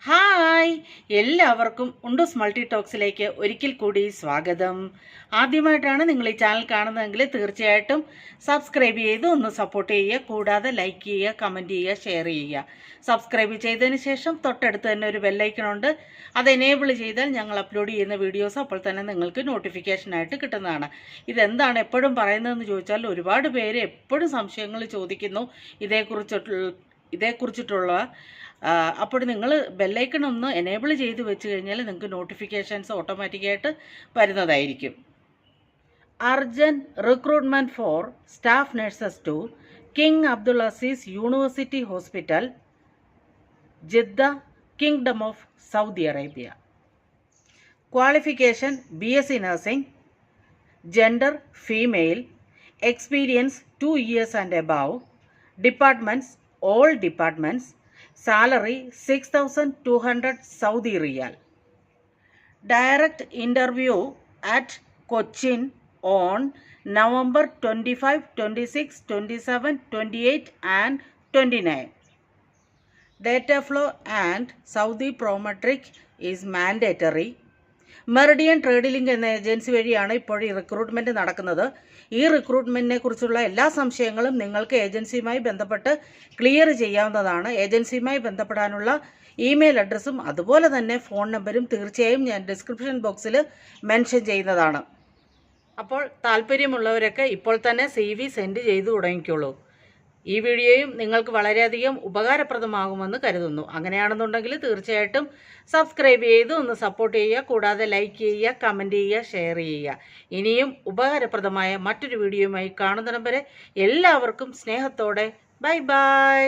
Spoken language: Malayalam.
ഹായ്, എല്ലാവർക്കും ഉണ്ടൂസ് മൾട്ടി ടോക്സിലേക്ക് ഒരിക്കൽ കൂടി സ്വാഗതം. ആദ്യമായിട്ടാണ് നിങ്ങൾ ഈ ചാനൽ കാണുന്നതെങ്കിൽ തീർച്ചയായിട്ടും സബ്സ്ക്രൈബ് ചെയ്ത് ഒന്ന് സപ്പോർട്ട് ചെയ്യുക. കൂടാതെ ലൈക്ക് ചെയ്യുക, കമൻറ്റ് ചെയ്യുക, ഷെയർ ചെയ്യുക. സബ്സ്ക്രൈബ് ചെയ്തതിന് ശേഷം തൊട്ടടുത്ത് തന്നെ ഒരു ബെല്ലൈക്കണുണ്ട്. അത് എനേബിൾ ചെയ്താൽ ഞങ്ങൾ അപ്ലോഡ് ചെയ്യുന്ന വീഡിയോസ് അപ്പോൾ തന്നെ നിങ്ങൾക്ക് നോട്ടിഫിക്കേഷനായിട്ട് കിട്ടുന്നതാണ്. ഇതെന്താണ് എപ്പോഴും പറയുന്നതെന്ന് ചോദിച്ചാൽ ഒരുപാട് പേര് എപ്പോഴും സംശയങ്ങൾ ചോദിക്കുന്നു ഇതേക്കുറിച്ചിട്ടുള്ള അപ്പോൾ നിങ്ങൾ ബെല്ലൈക്കൺ ഒന്ന് എനേബിൾ ചെയ്ത് വെച്ച് കഴിഞ്ഞാൽ നിങ്ങൾക്ക് നോട്ടിഫിക്കേഷൻസ് ഓട്ടോമാറ്റിക്കായിട്ട് വരുന്നതായിരിക്കും. Urgent recruitment for staff nurses to King Abdul Aziz University Hospital, Jeddah, Kingdom of Saudi Arabia. Qualification BSc nursing, gender female, experience 2 years and above, departments all departments, salary 6,200 Saudi Riyal. Direct interview at Cochin on November 25, 26, 27, 28 and 29. Data flow and Saudi Prometric is mandatory. Meridian trade link എന്ന ഏജൻസി വഴിയാണ് ഇപ്പോൾ ഈ റിക്രൂട്ട്മെൻറ്റ് നടക്കുന്നത്. ഈ റിക്രൂട്ട്മെൻറ്റിനെ കുറിച്ചുള്ള എല്ലാ സംശയങ്ങളും നിങ്ങൾക്ക് ഏജൻസിയുമായി ബന്ധപ്പെട്ട് ക്ലിയർ ചെയ്യാവുന്നതാണ്. ഏജൻസിയുമായി ബന്ധപ്പെടാനുള്ള ഇമെയിൽ അഡ്രസ്സും അതുപോലെ തന്നെ ഫോൺ നമ്പരും തീർച്ചയായും ഞാൻ ഡിസ്ക്രിപ്ഷൻ ബോക്സിൽ മെൻഷൻ ചെയ്യുന്നതാണ്. അപ്പോൾ താല്പര്യമുള്ളവരൊക്കെ ഇപ്പോൾ തന്നെ CV സെൻഡ് ചെയ്തു തുടങ്ങിക്കോളൂ. ഈ വീഡിയോയും നിങ്ങൾക്ക് വളരെയധികം ഉപകാരപ്രദമാകുമെന്ന് കരുതുന്നു. അങ്ങനെയാണെന്നുണ്ടെങ്കിൽ തീർച്ചയായിട്ടും സബ്സ്ക്രൈബ് ചെയ്ത് ഒന്ന് സപ്പോർട്ട് ചെയ്യുക. കൂടാതെ ലൈക്ക് ചെയ്യുക, കമൻറ്റ് ചെയ്യുക, ഷെയർ ചെയ്യുക. ഇനിയും ഉപകാരപ്രദമായ മറ്റൊരു വീഡിയോയുമായി കാണുന്നിടം വരെ എല്ലാവർക്കും സ്നേഹത്തോടെ ബൈ ബൈ.